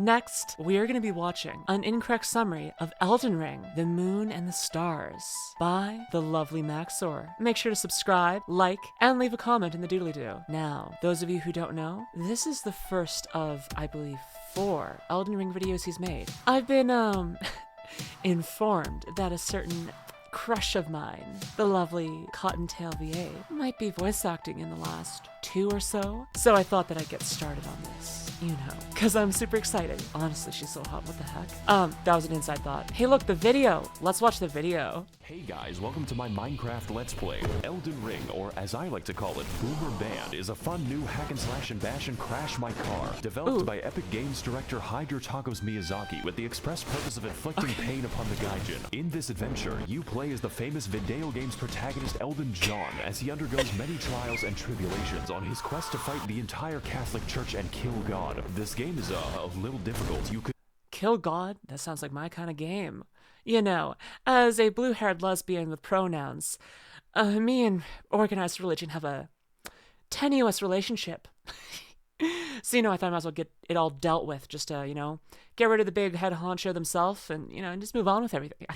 Next, we are going to be watching an incorrect summary of Elden Ring, The Moon and the Stars by the lovely Maxor. Make sure to subscribe, like, and leave a comment in the doodly-doo. Now, those of you who don't know, this is the first of, I believe, 4 Elden Ring videos he's made. I've been, informed that a certain crush of mine, the lovely Cottontail VA, might be voice acting in the last 2 or so. So I thought that I'd get started on this, you know, because I'm super excited. Honestly, she's so hot, what the heck? That was an inside thought. Hey, look, the video. Let's watch the video. Hey guys, welcome to my Minecraft Let's Play. Elden Ring, or as I like to call it, Boomer Band, is a fun new hack and slash and bash and crash my car, developed by Epic Games director Hideo Miyazaki with the express purpose of inflicting pain upon the Gaijin. In this adventure, you play as the famous video games protagonist Elden John as he undergoes many trials and tribulations on his quest to fight the entire Catholic Church and kill God. This game is a little difficult. You could kill God? That sounds like my kind of game. You know, as a blue-haired lesbian with pronouns, me and organized religion have a tenuous relationship. So, you know, I thought I might as well get it all dealt with, just to, you know, get rid of the big head honcho themselves and, you know, and just move on with everything.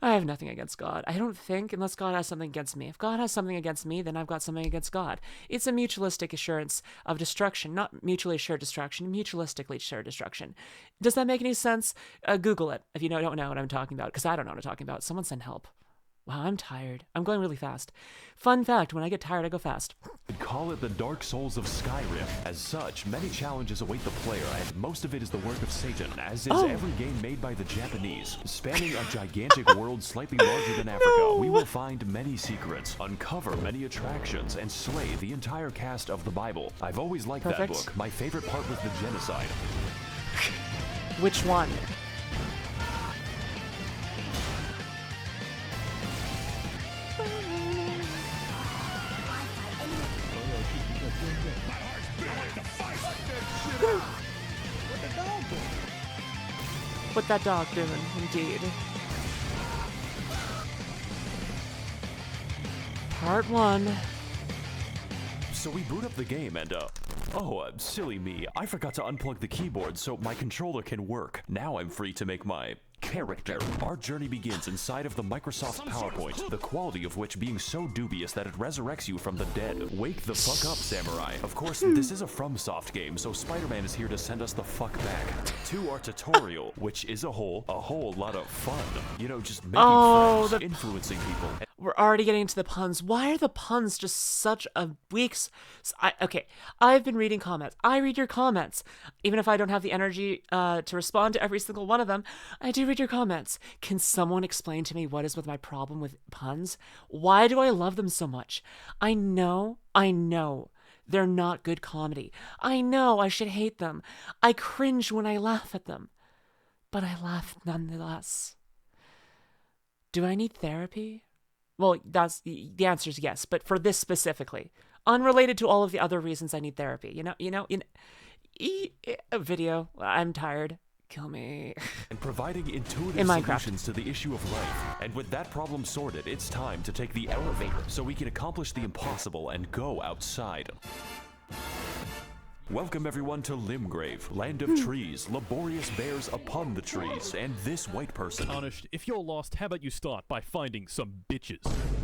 I have nothing against God. I don't think, unless God has something against me. If God has something against me, then I've got something against God. It's a mutualistic assurance of destruction, not mutually assured destruction, mutualistically assured destruction. Does that make any sense? Google it if you don't know what I'm talking about, because I don't know what I'm talking about. Someone send help. Wow, I'm tired. I'm going really fast. Fun fact, when I get tired, I go fast. call it the Dark Souls of Skyrim. As such, many challenges await the player, and most of it is the work of Satan, as is every game made by the Japanese. Spanning a gigantic world slightly larger than Africa, we will find many secrets, uncover many attractions, and slay the entire cast of the Bible. I've always liked that book. My favorite part was the genocide. Which one? What that dog doing, indeed. Part 1. So we boot up the game and, silly me. I forgot to unplug the keyboard so my controller can work. Now I'm free to make my character. Our journey begins inside of the Microsoft PowerPoint, the quality of which being so dubious that it resurrects you from the dead. Wake the fuck up, samurai. Of course, this is a FromSoft game, so Spider-Man is here to send us the fuck back to our tutorial, which is a whole lot of fun. You know, just making friends, influencing people. We're already getting into the puns. Why are the puns just such a weak... Okay, I've been reading comments. I read your comments. Even if I don't have the energy to respond to every single one of them, I do read your comments. Can someone explain to me what is with my problem with puns? Why do I love them so much? I know they're not good comedy. I know I should hate them. I cringe when I laugh at them. But I laugh nonetheless. Do I need therapy? Well, the answer is yes, but for this specifically, unrelated to all of the other reasons I need therapy. A video. I'm tired. Kill me. And providing intuitive solutions to the issue of life. And with that problem sorted, it's time to take the elevator so we can accomplish the impossible and go outside. Welcome everyone to Limgrave, land of trees, laborious bears upon the trees, and this white person. Honest, if you're lost, how about you start by finding some bitches?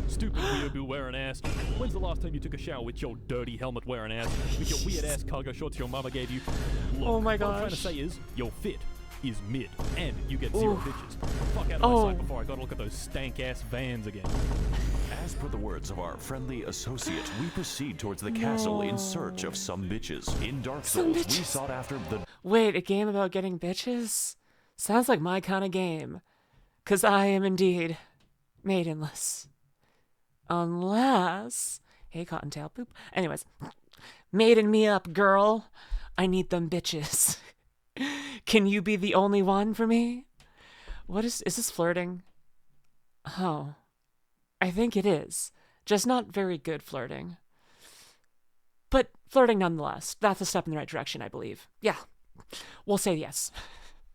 Stupid weeaboo wearing ass. When's the last time you took a shower with your dirty helmet wearing ass? With your weird ass cargo shorts your mama gave you? Look, oh my gosh. What I'm trying to say is, your fit is mid, and you get 0 bitches. Fuck out of my sight before I gotta look at those stank-ass vans again. As per the words of our friendly associate, we proceed towards the castle in search of some bitches. In Dark Souls, we sought after the... Wait, a game about getting bitches? Sounds like my kind of game. 'Cause I am indeed maidenless. Unless... Hey, Cottontail, poop. Anyways. Maiden me up, girl. I need them bitches. Can you be the only one for me? What is this flirting? Oh. I think it is. Just not very good flirting. But flirting nonetheless. That's a step in the right direction, I believe. Yeah. We'll say yes.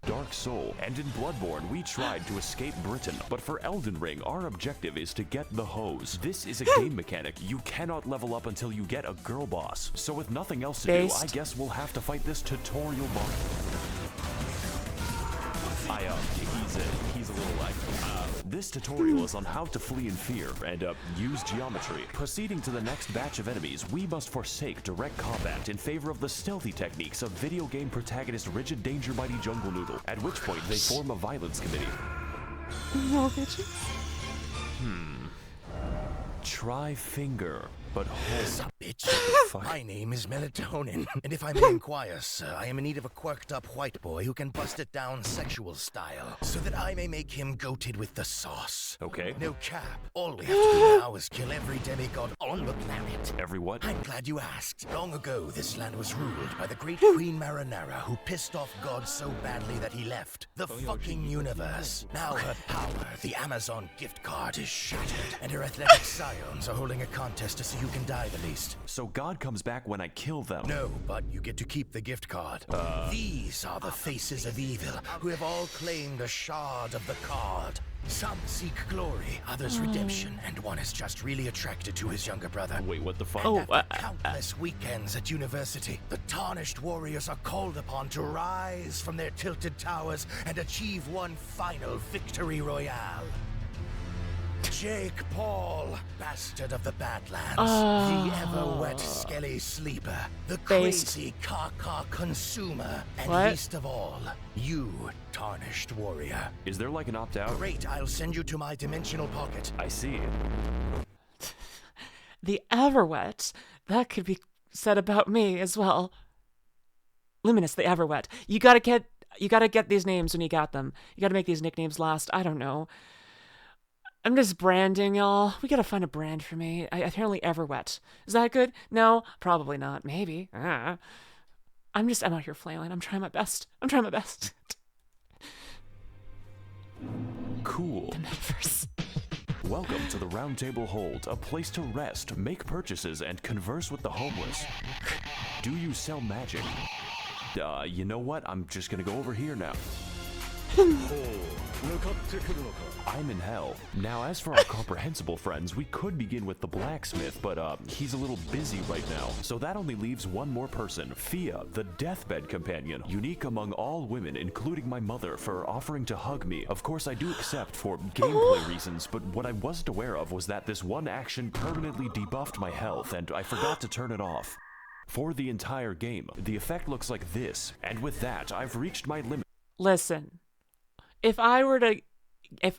Dark Soul, and in Bloodborne we tried to escape Britain, but for Elden Ring our objective is to get the hose. This is a game mechanic. You cannot level up until you get a girl boss. So with nothing else to do, I guess we'll have to fight this tutorial boss. He's a little like, this tutorial is on how to flee in fear and use geometry. Proceeding to the next batch of enemies, we must forsake direct combat in favor of the stealthy techniques of video game protagonist Rigid Danger Mighty Jungle Noodle, at which point they form a violence committee. No bitches. Try finger, but hold. Sup, bitch. My name is Melatonin, and if I may inquire, sir, I am in need of a quirked-up white boy who can bust it down sexual style, so that I may make him goated with the sauce. Okay. No cap. All we have to do now is kill every demigod on the planet. Every what? I'm glad you asked. Long ago, this land was ruled by the great Queen Marinara, who pissed off God so badly that he left the fucking universe. Now her power, the Amazon gift card, is shattered, and her athletic scions are holding a contest to see who can die the least. So God comes back when I kill them? No, but you get to keep the gift card. These are the faces of evil, who have all claimed a shard of the card. Some seek glory, others redemption, and one is just really attracted to his younger brother. Wait, what the fuck? After countless weekends at university, the tarnished warriors are called upon to rise from their tilted towers and achieve one final victory royale. Jake Paul, bastard of the Badlands, the ever-wet skelly sleeper, the crazy caca consumer, and least of all, you, tarnished warrior. Is there like an opt-out? Great, I'll send you to my dimensional pocket. I see. The Everwet. That could be said about me as well. Luminous, the Everwet. You gotta get these names when you got them. You gotta make these nicknames last. I don't know. I'm just branding, y'all. We gotta find a brand for me. Apparently Everwet. Is that good? No, probably not. Maybe. I'm out here flailing. I'm trying my best. Cool. The metaverse. Welcome to the Round Table Hold, a place to rest, make purchases, and converse with the homeless. Do you sell magic? You know what? I'm just gonna go over here now. I'm in hell. Now, as for our comprehensible friends, we could begin with the blacksmith, but he's a little busy right now. So that only leaves one more person, Fia, the deathbed companion, unique among all women, including my mother, for offering to hug me. Of course, I do accept for gameplay reasons, but what I wasn't aware of was that this one action permanently debuffed my health, and I forgot to turn it off. For the entire game, the effect looks like this, and with that, I've reached my limit. Listen, if I were to, if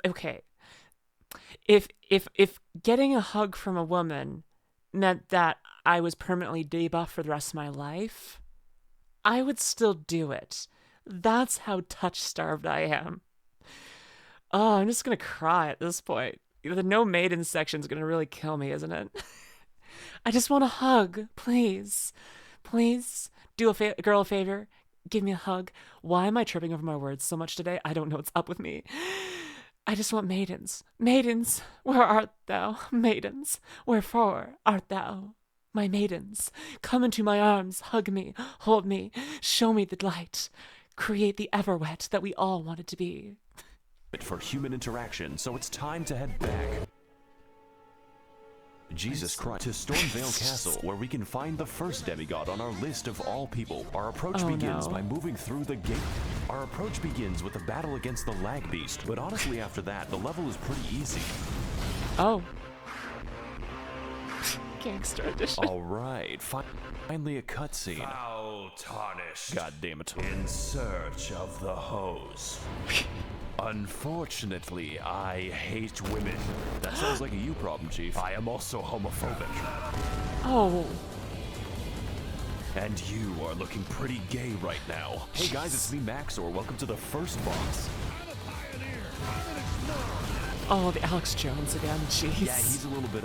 getting a hug from a woman meant that I was permanently debuffed for the rest of my life, I would still do it. That's how touch-starved I am. Oh, I'm just gonna cry at this point. The no maiden section is gonna really kill me, isn't it? I just want a hug, please. Please, do a girl a favor. Give me a hug. Why am I tripping over my words so much today? I don't know what's up with me. I just want maidens. Maidens, where art thou? Maidens, wherefore art thou? My maidens, come into my arms, hug me, hold me, show me the light. Create the Everwet that we all wanted to be. For human interaction, so it's time to head back. Jesus Christ. To Stormvale Castle, where we can find the first demigod on our list of all people. Our approach begins by moving through the gate. Our approach begins with a battle against the lag beast, but honestly after that, the level is pretty easy. Oh. Gangster edition. Alright, finally a cutscene. Foul tarnished. God damn it. In search of the hose. Unfortunately, I hate women. That sounds like a you problem, Chief. I am also homophobic. Oh. And you are looking pretty gay right now. Hey guys, it's me, Maxor. Welcome to the first boss. Oh, the Alex Jones again, jeez. Yeah, he's a little bit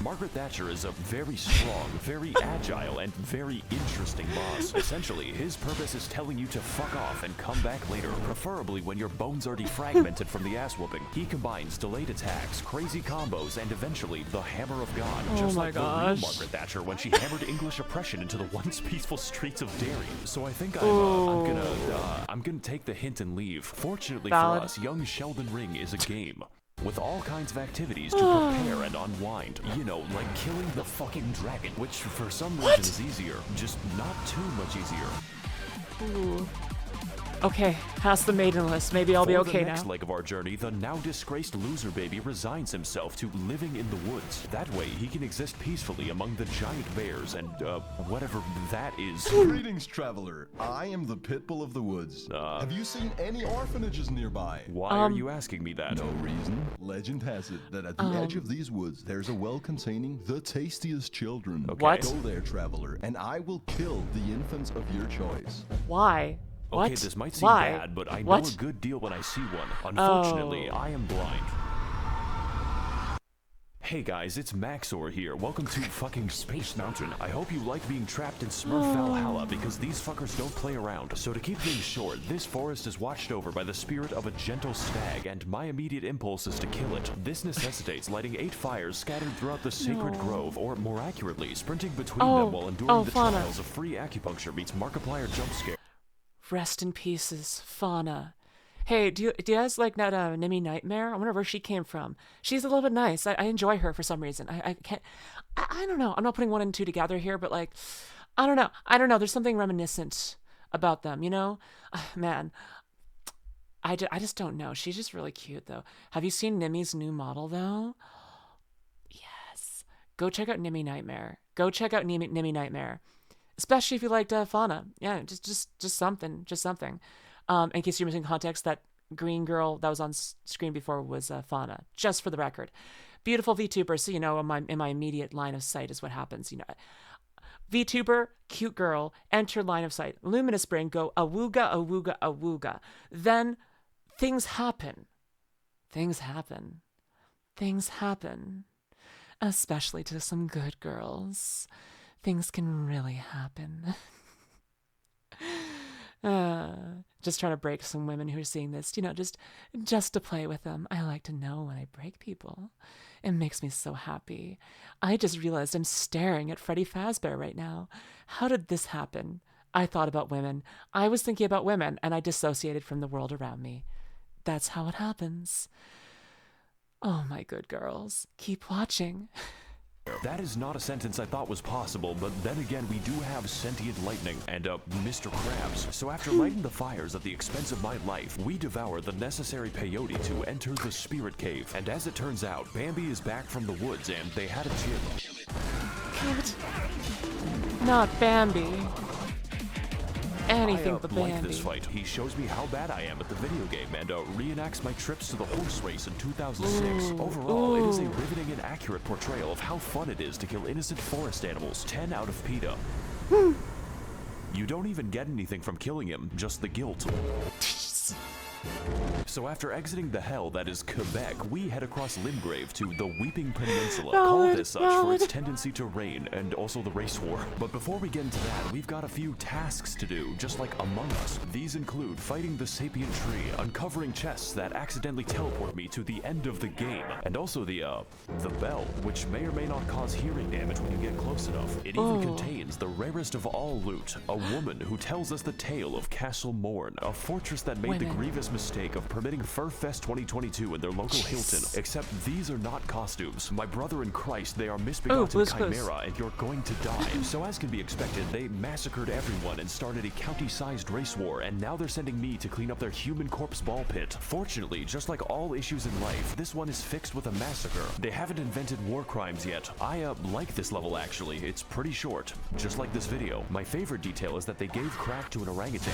Margaret Thatcher is a very strong, very agile, and very interesting boss. Essentially, his purpose is telling you to fuck off and come back later, preferably when your bones are defragmented from the ass whooping. He combines delayed attacks, crazy combos, and eventually the Hammer of God. Just like the real Margaret Thatcher when she hammered English oppression into the once peaceful streets of Derry. So I think I'm gonna I'm gonna take the hint and leave. Fortunately Valid. for us, young Sheldon Ring is a game. With all kinds of activities to prepare and unwind. You know, like killing the fucking dragon, which for some reason is easier. Just not too much easier. Ooh. Okay, past the maiden list. Maybe I'll be For okay the next now. leg of our journey, the now disgraced loser baby resigns himself to living in the woods. That way, he can exist peacefully among the giant bears and, whatever that is. Greetings, traveler. I am the Pitbull of the woods. Have you seen any orphanages nearby? Why are you asking me that? No reason. Legend has it that at the edge of these woods, there's a well containing the tastiest children. Okay. What? Go there, traveler, and I will kill the infants of your choice. Why? Okay, What? this might seem Why? bad, but I know What? a good deal when I see one. Unfortunately, Oh. I am blind. Hey guys, it's Maxor here. Welcome to fucking Space Mountain. I hope you like being trapped in Smurf Valhalla because these fuckers don't play around. So to keep things short, this forest is watched over by the spirit of a gentle stag, and my immediate impulse is to kill it. This necessitates lighting 8 fires scattered throughout the sacred No. grove, or more accurately, sprinting between Oh. them while enduring Oh, the Fauna. trials of free acupuncture meets Markiplier jump scare. Rest in pieces, Fauna. Hey, do you guys like that Nimi Nightmare? I wonder where she came from. She's a little bit nice. I enjoy her for some reason. I can't. I don't know. I'm not putting 1 and 2 together here, but like, I don't know. I don't know. There's something reminiscent about them, you know? Man, I just don't know. She's just really cute though. Have you seen Nimi's new model though? Yes. Go check out Nimi Nightmare. Go check out Nimi Nightmare. Especially if you liked Fauna. Yeah, just something. In case you're missing context, that green girl that was on screen before was Fauna. Just for the record, beautiful VTuber. So you know, in my immediate line of sight is what happens. You know, VTuber, cute girl, enter line of sight. Luminous brain, go awooga, awooga, awooga. Then things happen. Things happen. Especially to some good girls. Things can really happen. Just trying to break some women who are seeing this, you know, just to play with them. I like to know when I break people. It makes me so happy. I just realized I'm staring at Freddy Fazbear right now. How did this happen? I thought about women. I was thinking about women, and I dissociated from the world around me. That's how it happens. Oh, my good girls. Keep watching. That is not a sentence I thought was possible, but then again, we do have sentient lightning and, Mr. Krabs. So after lighting the fires at the expense of my life, we devour the necessary peyote to enter the spirit cave. And as it turns out, Bambi is back from the woods and they had a gym. Cute. Not Bambi. Anything but like Bambi. this fight. He shows me how bad I am at the video game and reenacts my trips to the horse race in 2006. Overall, it is a riveting and accurate portrayal of how fun it is to kill innocent forest animals. 10 out of PETA. You don't even get anything from killing him, just the guilt. So after exiting the hell that is Quebec, we head across Limgrave to the Weeping Peninsula, called as such for its tendency to rain and also the race war. But before we get into that, we've got a few tasks to do, just like Among Us. These include fighting the sapient tree, uncovering chests that accidentally teleport me to the end of the game, and also the bell, which may or may not cause hearing damage when you get close enough. It even contains the rarest of all loot, a woman who tells us the tale of Castle Morn, a fortress that made the grievous mistake of permitting Furfest 2022 in their local Hilton. Except these are not costumes. My brother in Christ, they are misbegotten chimera, and you're going to die. So as can be expected, they massacred everyone and started a county-sized race war, and now they're sending me to clean up their human corpse ball pit. Fortunately, just like all issues in life, this one is fixed with a massacre. They haven't invented war crimes yet. I like this level actually. It's pretty short, just like this video. My favorite detail is that they gave crack to an orangutan.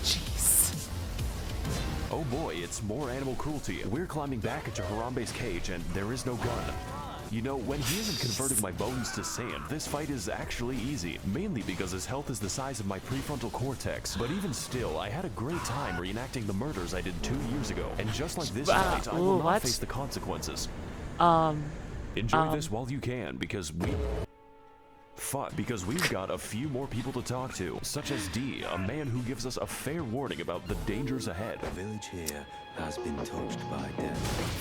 Jeez. Oh boy, it's more animal cruelty. We're climbing back into Harambe's cage and there is no gun. You know, when he isn't converting my bones to sand, this fight is actually easy, mainly because his health is the size of my prefrontal cortex. But even still, I had a great time reenacting the murders I did 2 years ago. And just like this fight, I will not face the consequences. Enjoy this while you can, because we... Fuck, because we've got a few more people to talk to, such as D, a man who gives us a fair warning about the dangers ahead. The village here has been touched by death.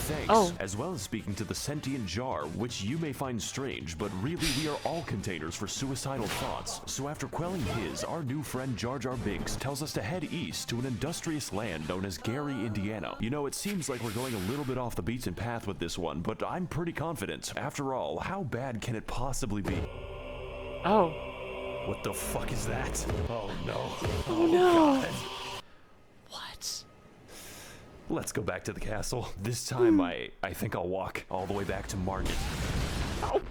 Thanks, Oh. as well as speaking to the sentient jar, which you may find strange, but really we are all containers for suicidal thoughts. So after quelling his, our new friend Jar Jar Binks tells us to head east to an industrious land known as Gary, Indiana. You know, it seems like we're going a little bit off the beaten path with this one, but I'm pretty confident. After all, how bad can it possibly be? Oh. What the fuck is that? Oh no. Oh no. God. What? Let's go back to the castle. This time I think I'll walk all the way back to Margit. Oh.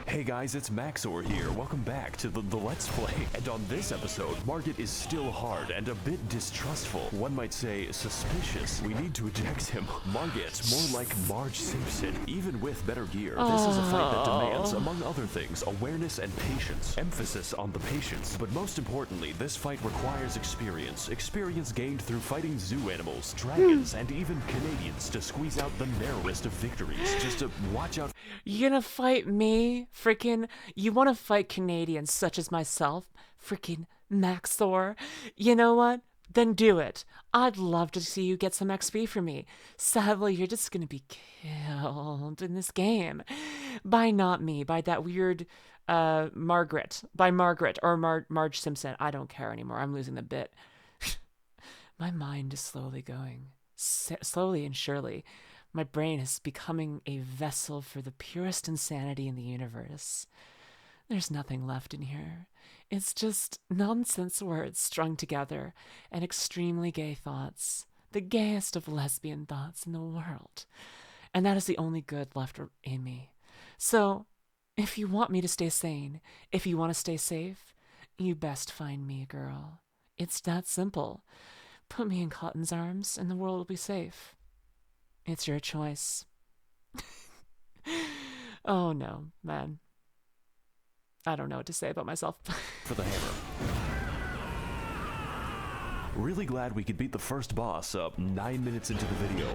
Hey guys, it's Maxor here. Welcome back to the Let's Play. And on this episode, Margit is still hard and a bit distrustful. One might say suspicious. We need to eject him. Margit, more like Marge Simpson. Even with better gear, this is a fight that demands, among other things, awareness and patience. Emphasis on the patience. But most importantly, this fight requires experience. Experience gained through fighting zoo animals, dragons, and even Canadians to squeeze out the narrowest of victories. Just to watch out. You gonna fight me? Freaking, you wanna fight Canadians such as myself? Freaking Maxor? You know what? Then do it. I'd love to see you get some XP for me. Sadly, you're just gonna be killed in this game. By not me, by that weird, Margaret. By Margaret, or Marge Simpson. I don't care anymore. I'm losing the bit. My mind is slowly going. Slowly and surely. My brain is becoming a vessel for the purest insanity in the universe. There's nothing left in here. It's just nonsense words strung together and extremely gay thoughts. The gayest of lesbian thoughts in the world. And that is the only good left in me. So, if you want me to stay sane, if you want to stay safe, you best find me, girl. It's that simple. Put me in Cotton's arms and the world will be safe. It's your choice. Oh no, man. I don't know what to say about myself. For the hammer. Really glad we could beat the first boss up 9 minutes into the video.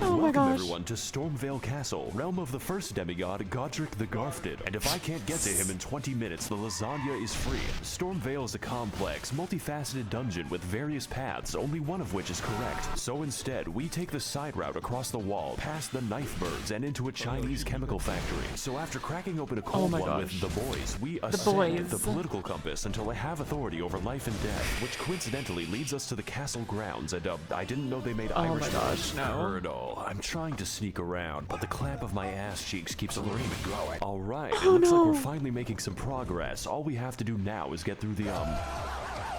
Oh my Welcome gosh. everyone to Stormvale Castle, realm of the first demigod, Godric the Garfted. And if I can't get to him in 20 minutes, the lasagna is free. Stormvale is a complex, multifaceted dungeon with various paths, only one of which is correct. So instead, we take the side route across the wall, past the knife birds, and into a Chinese chemical factory. So after cracking open a cold my one gosh. with the boys, we ascend boys. the political compass until I have authority over life and death, which coincidentally leads us to the castle grounds. And I didn't know they made Oh my Irish gosh, no. Colonel, I'm trying to sneak around, but the clamp of my ass cheeks keeps alerting me. All right, it Oh, looks no. like we're finally making some progress. All we have to do now is get through the,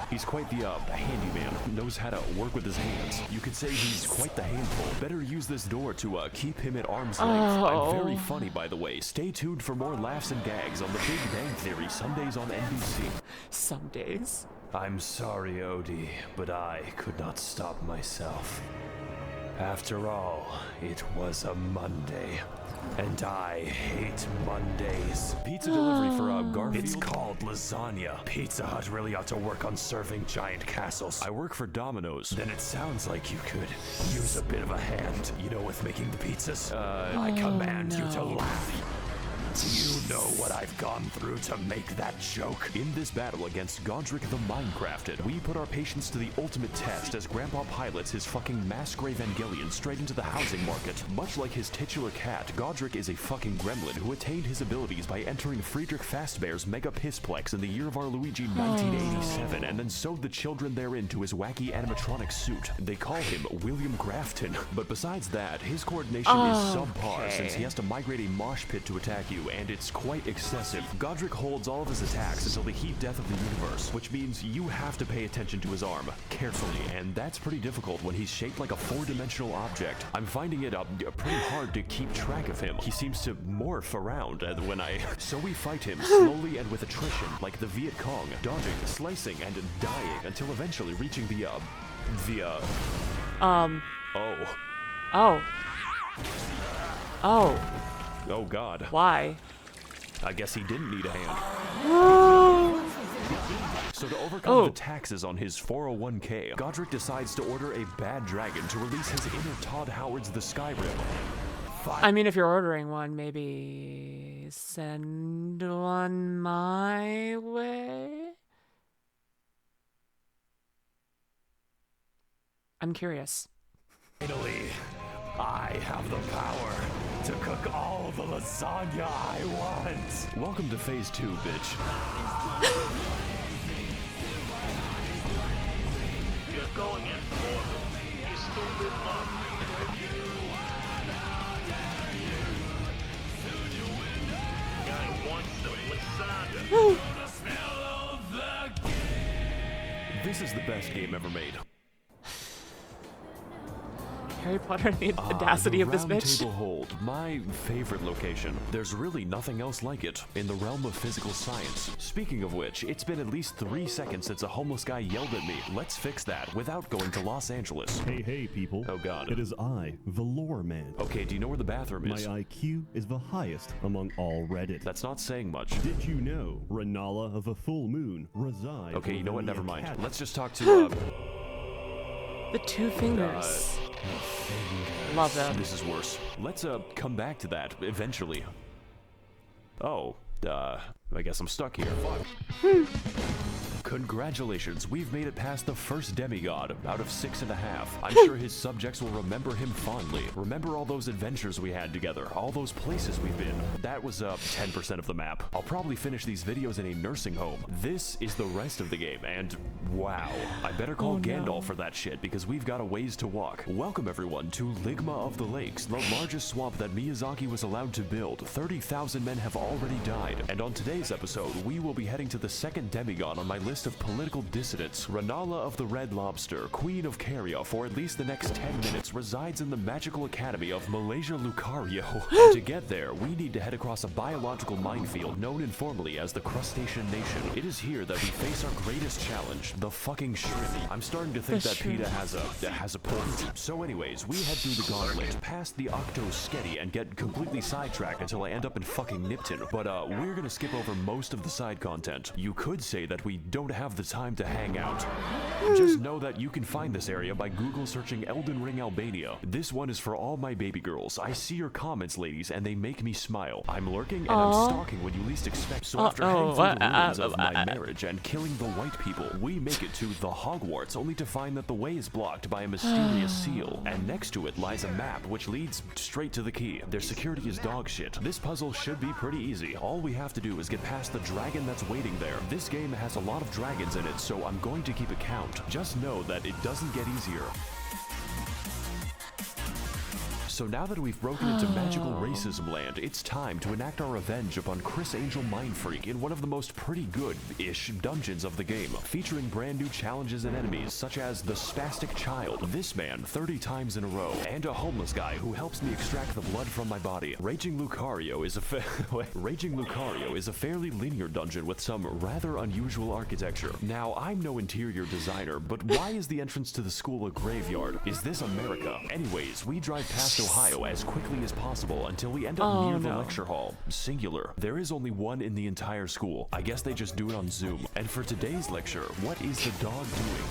He's quite the, handyman. Knows how to work with his hands. You could say he's quite the handful. Better use this door to, keep him at arm's length. Oh. I'm very funny, by the way. Stay tuned for more laughs and gags on The Big Bang Theory, Sundays on NBC. Some days. I'm sorry, Odie, but I could not stop myself. After all, it was a Monday, and I hate Mondays. Pizza delivery for, Garfield. It's called lasagna. Pizza Hut really ought to work on serving giant castles. I work for Domino's. Then it sounds like you could use a bit of a hand, you know, with making the pizzas. I command you to no. laugh. Do you know what I've gone through to make that joke? In this battle against Godric the Minecrafted, we put our patience to the ultimate test as Grandpa pilots his fucking Mass-Grave Evangelion straight into the housing market. Much like his titular cat, Godric is a fucking gremlin who attained his abilities by entering Friedrich Fazbear's Mega Pissplex in the year of our Luigi 1987 and then sewed the children therein to his wacky animatronic suit. They call him William Grafton, but besides that, his coordination is subpar since he has to migrate a mosh pit to attack you, and it's quite excessive. Godric holds all of his attacks until the heat death of the universe, which means you have to pay attention to his arm carefully, and that's pretty difficult when he's shaped like a four-dimensional object. I'm finding it pretty hard to keep track of him. He seems to morph around when I... So we fight him slowly and with attrition, like the Viet Cong, dodging, slicing, and dying until eventually reaching the Oh. Oh Oh. God. Why? I guess he didn't need a hand. So to overcome Oh. the taxes on his 401k, Godric decides to order a bad dragon to release his inner Todd Howard's The Skyrim. I mean, if you're ordering one, maybe Send one my way? I'm curious. Finally, I have the power to cook all the lasagna I want. Welcome to phase 2, bitch. You're going in for it, you stupid monkey. Guy wants some lasagna. This is the best game ever made. Harry Potter and the audacity of this Round bitch. Table Hold, my favorite location. There's really nothing else like it in the realm of physical science. Speaking of which, it's been at least 3 seconds since a homeless guy yelled at me. Let's fix that without going to Los Angeles. Hey, people. Oh god. It is I, the Lore Man. Okay, do you know where the bathroom My is? IQ is the highest among all Reddit. That's not saying much. Did you know Renala of a full moon resides Okay, you know what? within the Never mind. academy? Let's just talk to, The 2 fingers. Love them. This is worse. Let's, come back to that eventually. Oh, I guess I'm stuck here. Congratulations, we've made it past the first demigod out of 6.5. I'm sure his subjects will remember him fondly. Remember all those adventures we had together, all those places we've been. That was 10% of the map. I'll probably finish these videos in a nursing home. This is the rest of the game, and wow. I better call Gandalf for that shit because we've got a ways to walk. Welcome everyone to Ligma of the Lakes, the largest swamp that Miyazaki was allowed to build. 30,000 men have already died, and on today's episode, we will be heading to the second demigod on my list of political dissidents. Renala of the Red Lobster, Queen of Caria for at least the next 10 minutes, resides in the magical academy of Malaysia Lucario. And to get there, we need to head across a biological minefield known informally as the Crustacean Nation. It is here that we face our greatest challenge, the fucking shrimp. I'm starting to think The that shrimp. PETA has a point. So anyways, we head through the gauntlet, past the Octo Sketty, and get completely sidetracked until I end up in fucking Nipton. But we're gonna skip over most of the side content. You could say that we don't have the time to hang out. Just know that you can find this area by Google searching Elden Ring Albania. This one is for all my baby girls. I see your comments, ladies, and they make me smile. I'm lurking and I'm stalking when you least expect. So after heading through the ruins of my marriage and killing the white people, we make it to the Hogwarts, only to find that the way is blocked by a mysterious seal. And next to it lies a map which leads straight to the key. Their security is dog shit. This puzzle should be pretty easy. All we have to do is get past the dragon that's waiting there. This game has a lot of dragons in it, so I'm going to keep a count. Just know that it doesn't get easier. So now that we've broken into magical racism land, it's time to enact our revenge upon Chris Angel Mindfreak in one of the most pretty good-ish dungeons of the game, featuring brand new challenges and enemies such as the Spastic Child, this man 30 times in a row, and a homeless guy who helps me extract the blood from my body. Raging Lucario is a fairly linear dungeon with some rather unusual architecture. Now, I'm no interior designer, but why is the entrance to the school a graveyard? Is this America? Anyways, we drive past Ohio as quickly as possible until we end up near the lecture hall. Singular. There is only one in the entire school. I guess they just do it on Zoom. And for today's lecture, what is the dog doing?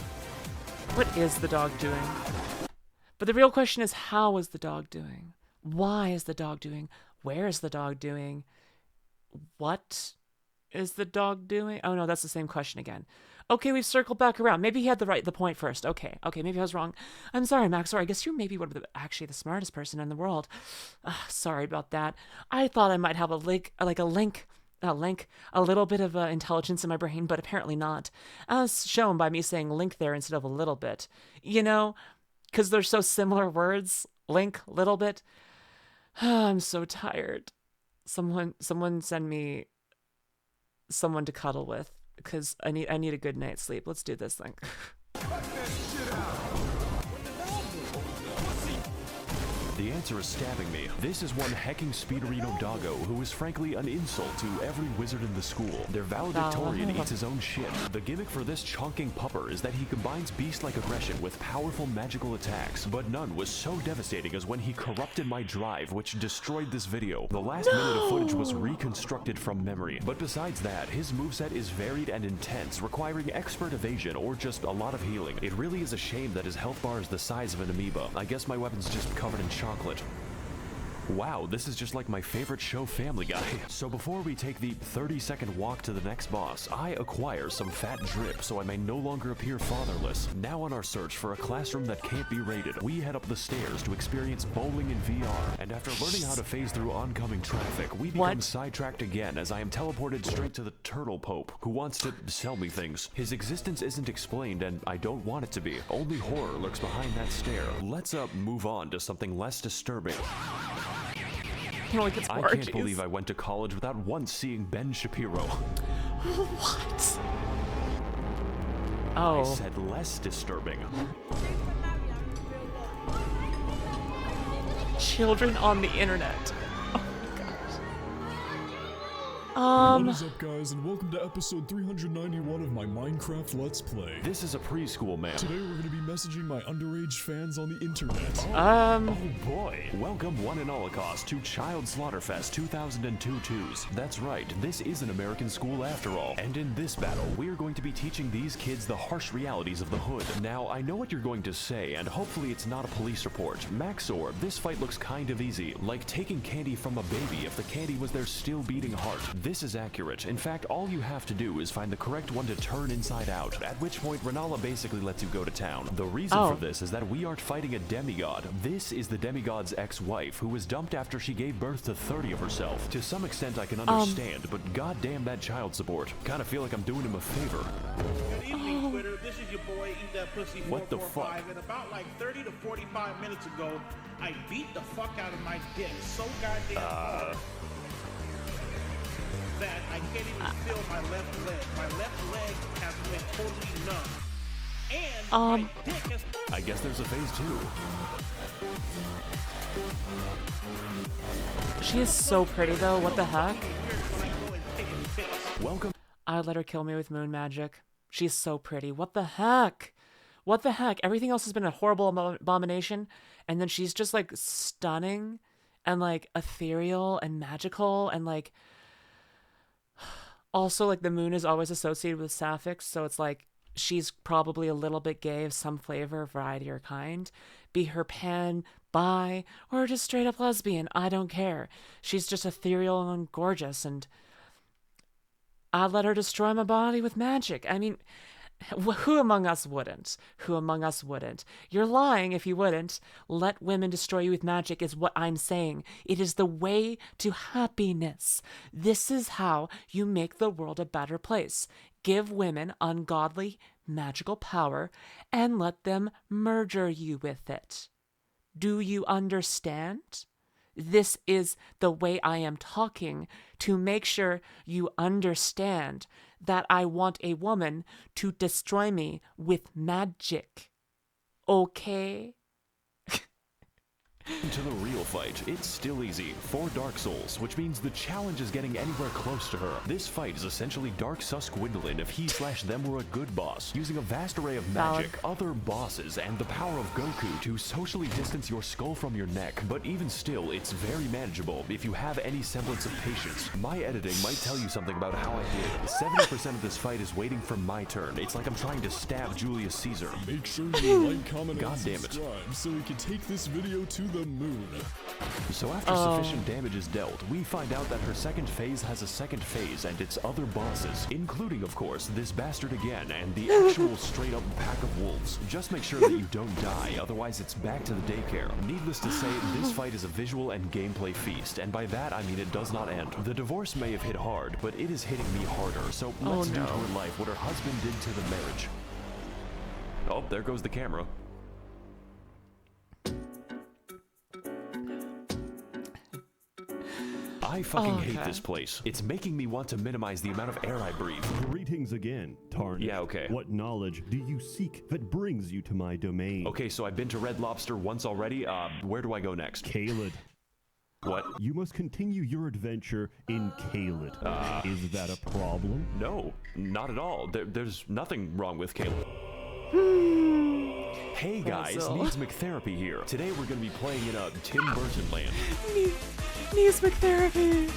What is the dog doing? But the real question is, how is the dog doing? Why is the dog doing? Where is the dog doing? What is the dog doing? Oh no, that's the same question again. Okay, we've circled back around. Maybe he had the point first. Okay, maybe I was wrong. I'm sorry, Max. Sorry, I guess you maybe were actually the smartest person in the world. Sorry about that. I thought I might have a little bit of intelligence in my brain, but apparently not. As shown by me saying link there instead of a little bit. You know, because they're so similar words. Link, little bit. I'm so tired. Someone send me someone to cuddle with. Because I need a good night's sleep. Let's do this thing. The answer is stabbing me. This is one hecking Speederino doggo who is frankly an insult to every wizard in the school. Their valedictorian eats his own shit. The gimmick for this chonking pupper is that he combines beast-like aggression with powerful magical attacks, but none was so devastating as when he corrupted my drive, which destroyed this video. The last minute of footage was reconstructed from memory, but besides that, his moveset is varied and intense, requiring expert evasion or just a lot of healing. It really is a shame that his health bar is the size of an amoeba. I guess my weapon's just covered in chocolate. Wow, this is just like my favorite show, Family Guy. So before we take the 30-second walk to the next boss, I acquire some fat drip so I may no longer appear fatherless. Now on our search for a classroom that can't be raided, we head up the stairs to experience bowling in VR. And after learning how to phase through oncoming traffic, we become sidetracked again as I am teleported straight to the Turtle Pope, who wants to sell me things. His existence isn't explained, and I don't want it to be. Only horror lurks behind that stare. Let's move on to something less disturbing. Like it's I can't believe I went to college without once seeing Ben Shapiro. What? Oh. I said less disturbing. Children on the internet. What is up, guys, and welcome to episode 391 of my Minecraft Let's Play. This is a preschool, man. Today we're going to be messaging my underage fans on the internet. Oh boy. Welcome one and all cost to Child Slaughterfest 2002-2s. That's right, this is an American school after all. And in this battle, we're going to be teaching these kids the harsh realities of the hood. Now, I know what you're going to say, and hopefully it's not a police report. Maxor, this fight looks kind of easy, like taking candy from a baby if the candy was their still beating heart. This is accurate. In fact, all you have to do is find the correct one to turn inside out, at which point Renala basically lets you go to town. The reason for this is that we aren't fighting a demigod. This is the demigod's ex-wife, who was dumped after she gave birth to 30 of herself. To some extent I can understand, but goddamn that child support. Kinda feel like I'm doing him a favor. Good evening, Twitter. This is your boy, Eat That Pussy 445. What the fuck? And about like 30 to 45 minutes ago, I beat the fuck out of my dick so goddamn hard that I can't even feel my left leg. My left leg has been totally numb. And my dick has... I guess there's a phase 2. She is so pretty though, what the heck? Welcome. I'd let her kill me with moon magic. She's so pretty. What the heck? What the heck? Everything else has been a horrible abomination, and then she's just like stunning and like ethereal and magical and like... Also, like, the moon is always associated with sapphics, so it's like she's probably a little bit gay of some flavor, variety, or kind. Be her pan, bi, or just straight up lesbian, I don't care. She's just ethereal and gorgeous, and I'd let her destroy my body with magic. I mean, who among us wouldn't? Who among us wouldn't? You're lying if you wouldn't. Let women destroy you with magic is what I'm saying. It is the way to happiness. This is how you make the world a better place. Give women ungodly, magical power and let them murder you with it. Do you understand? This is the way I am talking to make sure you understand that I want a woman to destroy me with magic. Okay? To the real fight, it's still easy. 4 Dark Souls, which means the challenge is getting anywhere close to her. This fight is essentially Dark Susquindlin if he/them were a good boss, using a vast array of magic, other bosses, and the power of Goku to socially distance your skull from your neck. But even still, it's very manageable if you have any semblance of patience. My editing might tell you something about how I did. 70% of this fight is waiting for my turn. It's like I'm trying to stab Julius Caesar. Make sure you like, comment, God and damn it. subscribe so we can take this video to the moon. So after sufficient damage is dealt, we find out that her second phase has a second phase and its other bosses, including, of course, this bastard again and the actual straight-up pack of wolves. Just make sure that you don't die, otherwise it's back to the daycare. Needless to say, this fight is a visual and gameplay feast, and by that I mean it does not end. The divorce may have hit hard, but it is hitting me harder, so let's do to her life what her husband did to the marriage. Oh, there goes the camera. I fucking hate this place. It's making me want to minimize the amount of air I breathe. Greetings again, Tarnish. Yeah, okay. What knowledge do you seek that brings you to my domain? Okay, so I've been to Red Lobster once already. Where do I go next? Caelid. What? You must continue your adventure in Caelid. Is that a problem? No, not at all. There's nothing wrong with Caelid. Hey guys, Needs McTherapy here. Today we're going to be playing in a Tim Burton land. Needs McTherapy.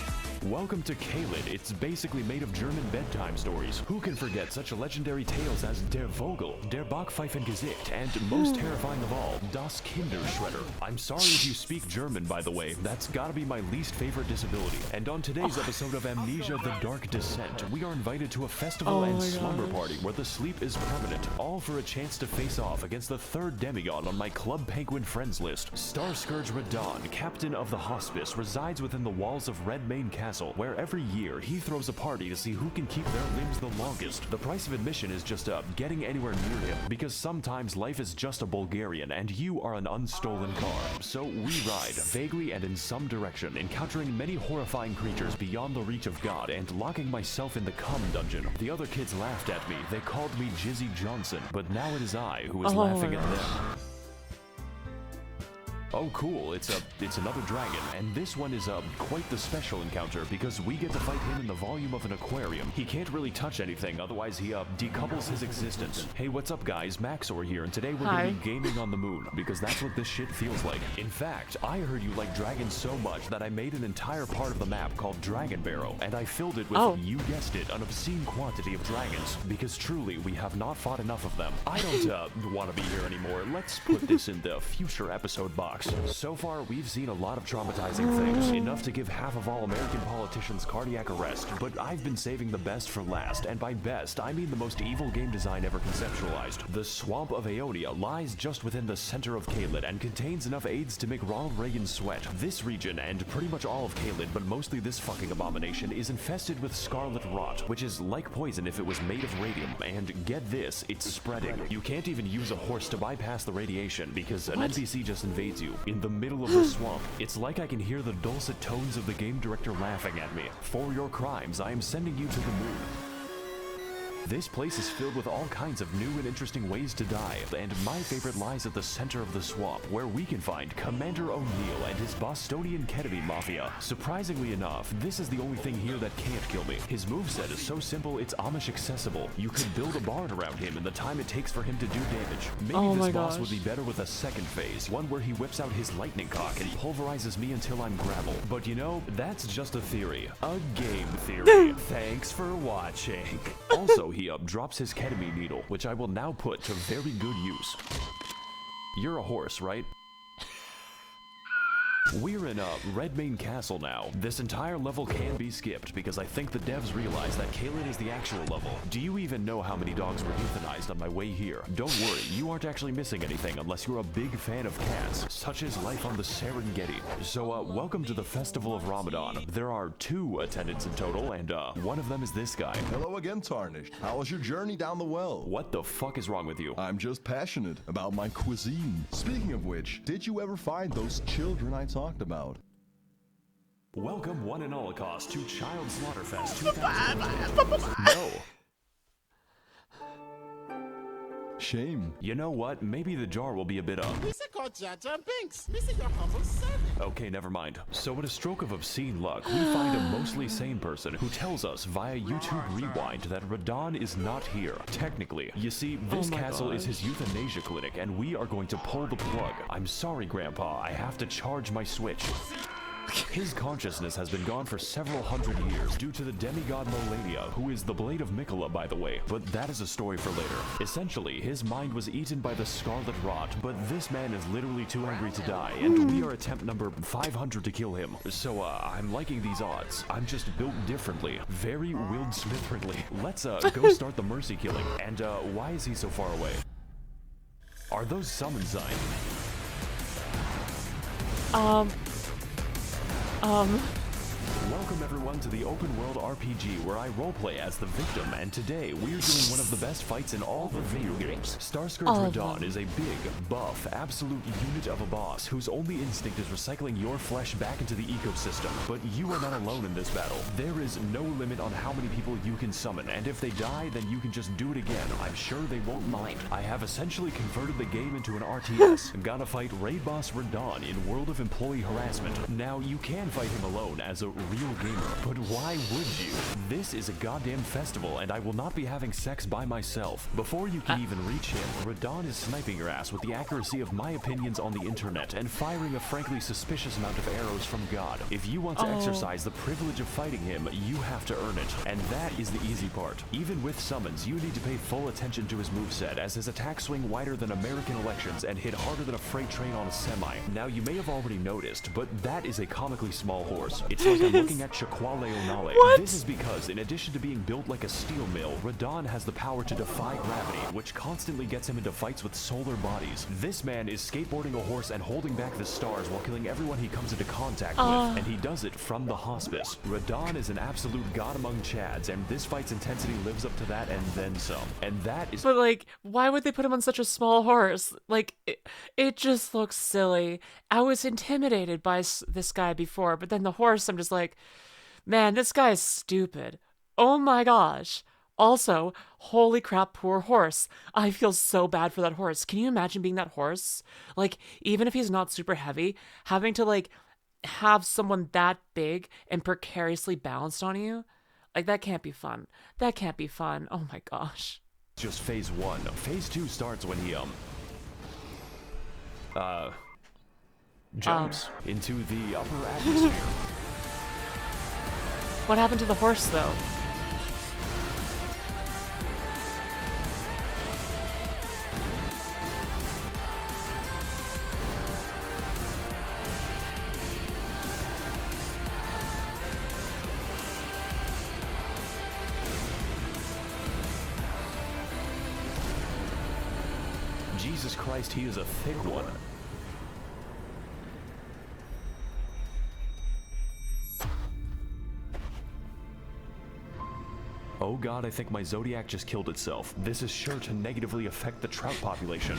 Welcome to Caelid. It's basically made of German bedtime stories. Who can forget such legendary tales as Der Vogel, Der Backpfeifengesicht, and most terrifying of all, Das Kinderschredder. I'm sorry if you speak German, by the way. That's gotta be my least favorite disability. And on today's episode of Amnesia: The Dark Descent, we are invited to a festival and slumber party where the sleep is permanent, all for a chance to face off against the third demigod on my Club Penguin friends list. Starscourge Radon, captain of the hospice, resides within the walls of Redmane Castle, where every year he throws a party to see who can keep their limbs the longest. The price of admission is just getting anywhere near him, because sometimes life is just a Bulgarian and you are an unstolen car. So we ride, vaguely and in some direction, encountering many horrifying creatures beyond the reach of God and locking myself in the cum dungeon. The other kids laughed at me. They called me Jizzy Johnson, but now it is I who is laughing at them. Oh cool, it's another dragon, and this one is quite the special encounter because we get to fight him in the volume of an aquarium. He can't really touch anything, otherwise he decouples his existence. Hey, what's up guys, Maxor here, and today we're gonna be gaming on the moon, because that's what this shit feels like. In fact, I heard you like dragons so much that I made an entire part of the map called Dragon Barrow, and I filled it with, you guessed it, an obscene quantity of dragons, because truly, we have not fought enough of them. I don't want to be here anymore. Let's put this in the future episode box. So far, we've seen a lot of traumatizing things, enough to give half of all American politicians cardiac arrest, but I've been saving the best for last, and by best, I mean the most evil game design ever conceptualized. The Swamp of Aeonia lies just within the center of Caelid and contains enough aids to make Ronald Reagan sweat. This region, and pretty much all of Caelid, but mostly this fucking abomination, is infested with scarlet rot, which is like poison if it was made of radium, and get this, it's spreading. You can't even use a horse to bypass the radiation, because an NPC just invades you. In the middle of the swamp. It's like I can hear the dulcet tones of the game director laughing at me. For your crimes, I am sending you to the moon. This place is filled with all kinds of new and interesting ways to die, and my favorite lies at the center of the swamp, where we can find Commander O'Neill and his Bostonian ketamine mafia. Surprisingly enough, this is the only thing here that can't kill me. His moveset is so simple it's Amish accessible. You could build a barn around him in the time it takes for him to do damage. Maybe this boss would be better with a second phase, one where he whips out his lightning cock and pulverizes me until I'm gravel. But you know, that's just a theory. A game theory. Thanks for watching. Also, he drops his ketamine needle, which I will now put to very good use. You're a horse, right? We're in Redmane Castle now. This entire level can be skipped because I think the devs realized that Caelid is the actual level. Do you even know how many dogs were euthanized on my way here? Don't worry, you aren't actually missing anything unless you're a big fan of cats, such as life on the Serengeti. So welcome to the Festival of Ramadan. There are 2 attendants in total, and one of them is this guy. Hello again, Tarnished. How was your journey down the well? What the fuck is wrong with you? I'm just passionate about my cuisine. Speaking of which, did you ever find those children I talked about? Welcome one and all cost to Child Slaughterfest 2020. No. Shame. You know what? Maybe the jar will be a bit up. Okay, never mind. So with a stroke of obscene luck, we find a mostly sane person who tells us via YouTube Rewind that Radon is not here. Technically. You see, this castle is his euthanasia clinic, and we are going to pull the plug. I'm sorry, Grandpa. I have to charge my Switch. His consciousness has been gone for several hundred years due to the demigod Molania, who is the Blade of Mikola, by the way, but that is a story for later. Essentially, his mind was eaten by the Scarlet Rot, but this man is literally too angry to die, and we are attempt number 500 to kill him. So, I'm liking these odds. I'm just built differently. Very Will Smith-friendly. Let's, go start the mercy killing. And, why is he so far away? Are those summon signs? Welcome everyone to the open world RPG where I roleplay as the victim, and today we're doing one of the best fights in all the video games. Starscourge Radon is a big, buff, absolute unit of a boss whose only instinct is recycling your flesh back into the ecosystem. But you are not alone in this battle. There is no limit on how many people you can summon, and if they die, then you can just do it again. I'm sure they won't mind. I have essentially converted the game into an RTS. I'm gonna fight Raid Boss Radon in World of Employee Harassment. Now, you can fight him alone as a real gamer, but why would you? This is a goddamn festival, and I will not be having sex by myself. Before you can even reach him, Radon is sniping your ass with the accuracy of my opinions on the internet and firing a frankly suspicious amount of arrows from God. If you want to exercise the privilege of fighting him, you have to earn it, and that is the easy part. Even with summons, you need to pay full attention to his moveset, as his attacks swing wider than American elections and hit harder than a freight train on a semi. Now, you may have already noticed, but that is a comically small horse. It's like I'm looking at Shaquale O'Nale. This is because, in addition to being built like a steel mill, Radon has the power to defy gravity, which constantly gets him into fights with solar bodies. This man is skateboarding a horse and holding back the stars while killing everyone he comes into contact with, and he does it from the hospice. Radon is an absolute god among Chads, and this fight's intensity lives up to that and then some. And that is— But, like, why would they put him on such a small horse? Like, it just looks silly. I was intimidated by this guy before, but then the horse, I'm just like, man, this guy is stupid. Oh my gosh. Also, holy crap, poor horse. I feel so bad for that horse. Can you imagine being that horse? Like, even if he's not super heavy, having to, like, have someone that big and precariously balanced on you? Like, that can't be fun. That can't be fun. Oh my gosh. just phase 1. Phase 2 starts when he, jumps into the upper atmosphere. What happened to the horse, though? Jesus Christ, he is a thick one. Oh god, I think my Zodiac just killed itself. This is sure to negatively affect the trout population.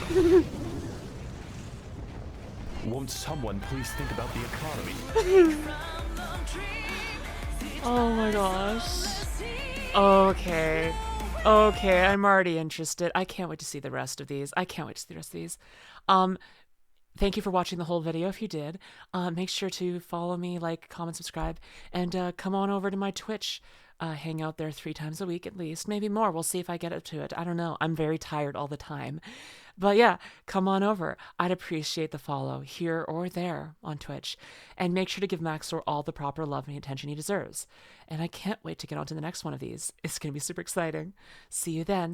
Won't someone please think about the economy? Oh my gosh. Okay. Okay, I'm already interested. I can't wait to see the rest of these. Thank you for watching the whole video if you did. Make sure to follow me, like, comment, subscribe, and come on over to my Twitch. Hang out there 3 times a week at least, maybe more. We'll see if I get up to it. I don't know. I'm very tired all the time. But yeah, come on over. I'd appreciate the follow here or there on Twitch. And make sure to give Maxor all the proper love and attention he deserves. And I can't wait to get on to the next one of these. It's going to be super exciting. See you then.